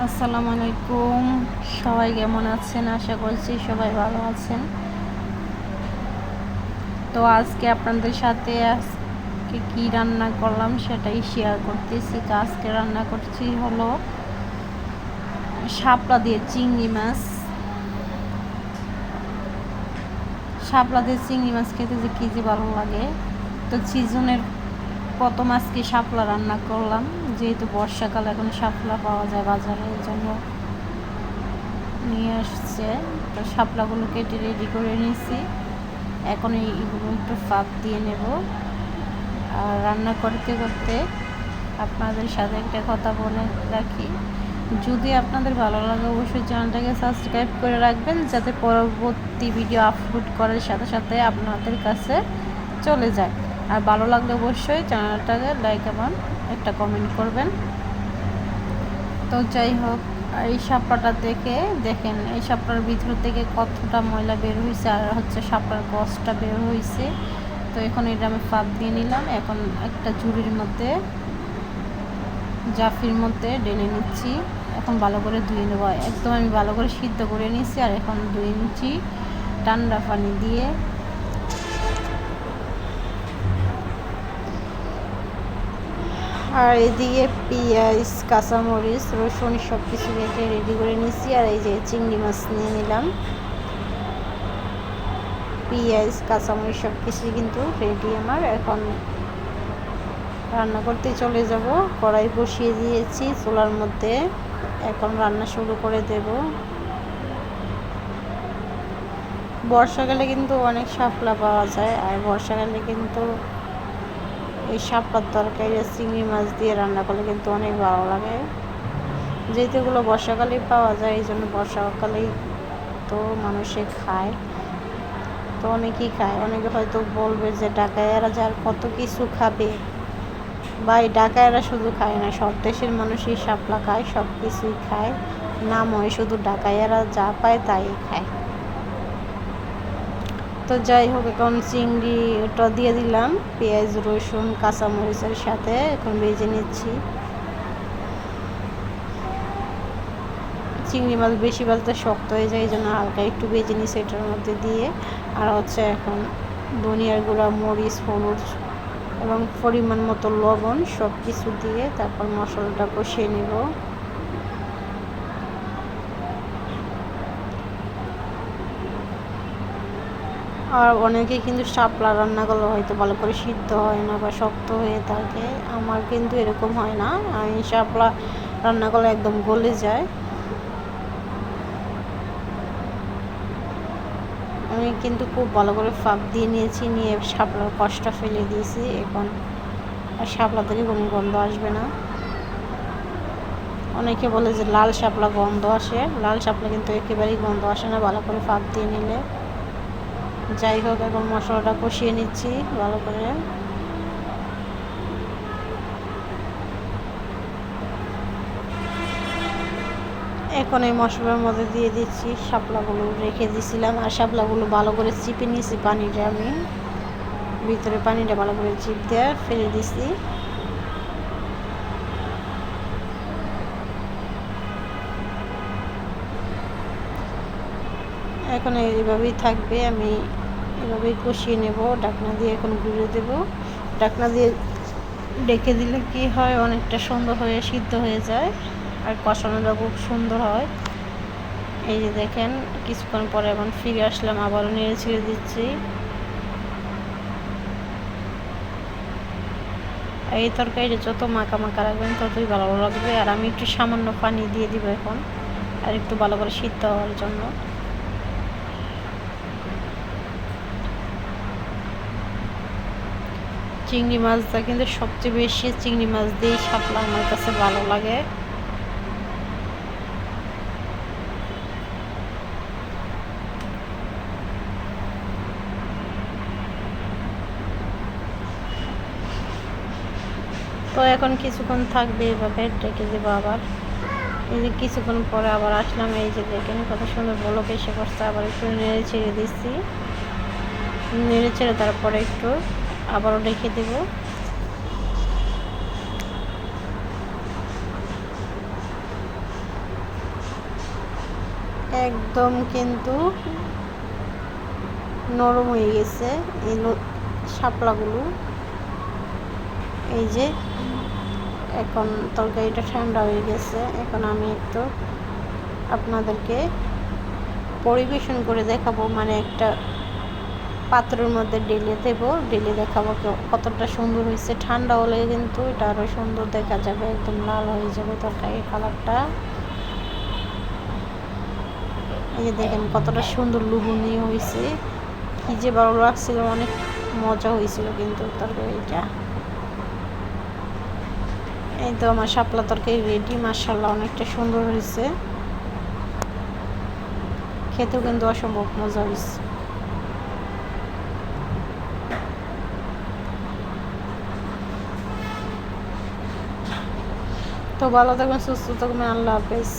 আসসালামু আলাইকুম। সবাই কেমন আছেন? আশা করছি সবাই ভালো আছেন। তো আজকে আপনাদের সাথে আজকে কি রান্না করলাম সেটাই শেয়ার করতেছি। তো আজকে রান্না করছি হলো শাপলা দিয়ে চিংড়ি মাছ। শাপলা দিয়ে চিংড়ি মাছ খেতে যে কী যে ভালো লাগে। তো সিজনের প্রথম আজকে শাপলা রান্না করলাম, যেহেতু বর্ষাকাল এখন শাপলা পাওয়া যায় বাজারে, এই জন্য নিয়ে আসছে। তো শাপলাগুলো কেটে রেডি করে নিয়েছি। এখন এইগুলো একটু ফাঁক দিয়ে নেব। আর রান্না করতে করতে আপনাদের সাথে একটা কথা বলে রাখি, যদি আপনাদের ভালো লাগে অবশ্যই চ্যানেলটাকে সাবস্ক্রাইব করে রাখবেন, যাতে পরবর্তী ভিডিও আপলোড করার সাথে সাথে আপনাদের কাছে চলে যায়। আর ভালো লাগলে অবশ্যই চ্যানেলটাকে লাইক এবং একটা কমেন্ট করবেন। তো যাই হোক, এই শাপলাটা দেখেন এই শাপলার ভিতর থেকে কতটা ময়লা বের হয়েছে, আর হচ্ছে শাপলার গছটা বের হয়েছে। তো এখন এটা আমি ফাঁক দিয়ে নিলাম। এখন একটা ঝুড়ির মধ্যে জাফির মধ্যে ঢেলে নিচ্ছি। এখন ভালো করে ধুয়ে নেব। একদম আমি ভালো করে সিদ্ধ করে নিচ্ছি। আর এখন ধুয়ে নিচ্ছি ঠান্ডা পানি দিয়ে। আর এদিকে পেঁয়াজ, কাঁচামরিচ, রসুন সব কিছু রেখে রেডি করে নিচ্ছি। আর এই যে চিংড়ি মাছ নিয়ে নিলাম। পেঁয়াজ, কাঁচামরিচ সব কিছুই কিন্তু রেডি আমার। এখন রান্না করতে চলে যাব। কড়াই বসিয়ে দিয়েছি চুলার মধ্যে। এখন রান্না শুরু করে দেব। বর্ষাকালে কিন্তু অনেক শাপলা পাওয়া যায়, আর বর্ষাকালে কিন্তু এই শাপলার তরকারি চিংড়ি মাছ দিয়ে রান্না করলে কিন্তু অনেক ভালো লাগে। যেহেতু এগুলো বর্ষাকালেই পাওয়া যায়, এই জন্য বর্ষাকালেই তো মানুষে খায়। তো অনেকেই খায়। অনেকে হয়তো বলবে যে ডাকাইয়ারা যার কত কিছু খাবে, বা এই ডাকাইয়ারা শুধু খায় না, সব দেশের মানুষই শাপলা খায়, সব কিছুই খায়। নাম হয় শুধু ডাকাইয়ারা যা পায় তাই খায়। তো যাই হোক, এখন চিংড়িটা দিয়ে দিলাম পেঁয়াজ, রসুন, কাঁচামরিচের সাথে। এখন ভেজে নিচ্ছি। চিংড়ি মাছ বেশি ভাজতে শক্ত হয়ে যায়, এই জন্য হালকা একটু ভেজে নিচ্ছি এটার মধ্যে দিয়ে। আর হচ্ছে এখন ধনিয়ার গুঁড়া, মরিচ, হলুদ এবং পরিমাণ মতো লবণ সব কিছু দিয়ে তারপর মশলাটা কষিয়ে নেব। আর অনেকে কিন্তু শাপলা রান্না করলে হয়তো ভালো করে সিদ্ধ হয় না বা শক্ত হয়ে থাকে। আমার কিন্তু এরকম হয় না। আমি শাপলা রান্না করলে একদম গলে যায়। আমি কিন্তু খুব ভালো করে ফাঁক দিয়ে নিয়েছি, নিয়ে শাপলার কষটা ফেলে দিয়েছি। এখন আর শাপলা থেকে কোনো গন্ধ আসবে না। অনেকে বলে যে লাল শাপলা গন্ধ আসে, লাল শাপলা কিন্তু একেবারেই গন্ধ আসে না ভালো করে ফাঁক দিয়ে নিলে। যাই হোক, এখন মশলাটা কষিয়ে নিচ্ছি ভালো করে। এখন এই মশলার মধ্যে দিয়ে দিচ্ছি শাপলাগুলো রেখে দিয়েছিলাম। আর শাপলাগুলো ভালো করে চিপে নিয়েছি পানিটা, আমি ভিতরে পানিটা ভালো করে চিপ দিয়ে ফেলে দিছি। এখন এইভাবেই থাকবে, আমি এভাবেই কষিয়ে নেব। ঢাকনা দিয়ে এখন ঘুরে দেব। ঢাকনা দিয়ে ডেকে দিলে কি হয়, অনেকটা সুন্দর হয়ে সিদ্ধ হয়ে যায়, আর কষানোটা খুব সুন্দর হয়। এই যে দেখেন, কিছুক্ষণ পরে এখন ফিরে আসলাম, আবারও নেড়ে ছেড়ে দিচ্ছি। এই তরকারিটা যত মাখা মাখা রাখবেন ততই ভালো লাগবে। আর আমি একটু সামান্য পানি দিয়ে দিব এখন, আর একটু ভালো করে সিদ্ধ হওয়ার জন্য। চিংড়ি মাছটা কিন্তু সবচেয়ে বেশি চিংড়ি মাছ দিয়ে শাপলা আমার কাছে ভালো লাগে। তো এখন কিছুক্ষণ থাকবে, এভাবে ডেকে দেবো আবার। এই যে কিছুক্ষণ পরে আবার আসলাম। এই যে দেখেন কত সুন্দর বলক এসে পড়ছে। আবার একটু নেড়ে ছেড়ে দিচ্ছি। নেড়ে ছেড়ে তারপরে একটু আবারও ডেকে দেবো। একদম কিন্তু নরম হয়ে গেছে এই শাপলাগুলো। এই যে এখন তরকারিটা ঠান্ডা হয়ে গেছে, এখন আমি একটু আপনাদেরকে পরিবেশন করে দেখাবো, মানে একটা পাত্রের মধ্যে ঢেলে দেবো, ঢেলে দেখাবো কতটা সুন্দর হয়েছে। ঠান্ডা হলে কিন্তু এটা আরও সুন্দর দেখা যাবে, একদম লাল হয়ে যাবে তরকারির কালারটা। এই যে দেখেন কতটা সুন্দর লোভনীয় হয়েছে, কি যে ভালো লাগছিল, অনেক মজা হয়েছিল কিন্তু তরকারিটা। এই তো আমার শাপলা তরকারি রেডি, মাশাআল্লাহ অনেকটা সুন্দর হয়েছে, খেতেও কিন্তু অসম্ভব মজা হয়েছে। তো ভালো থাকবেন, সুস্থ থাকবেন, আল্লাহ হাফেজ।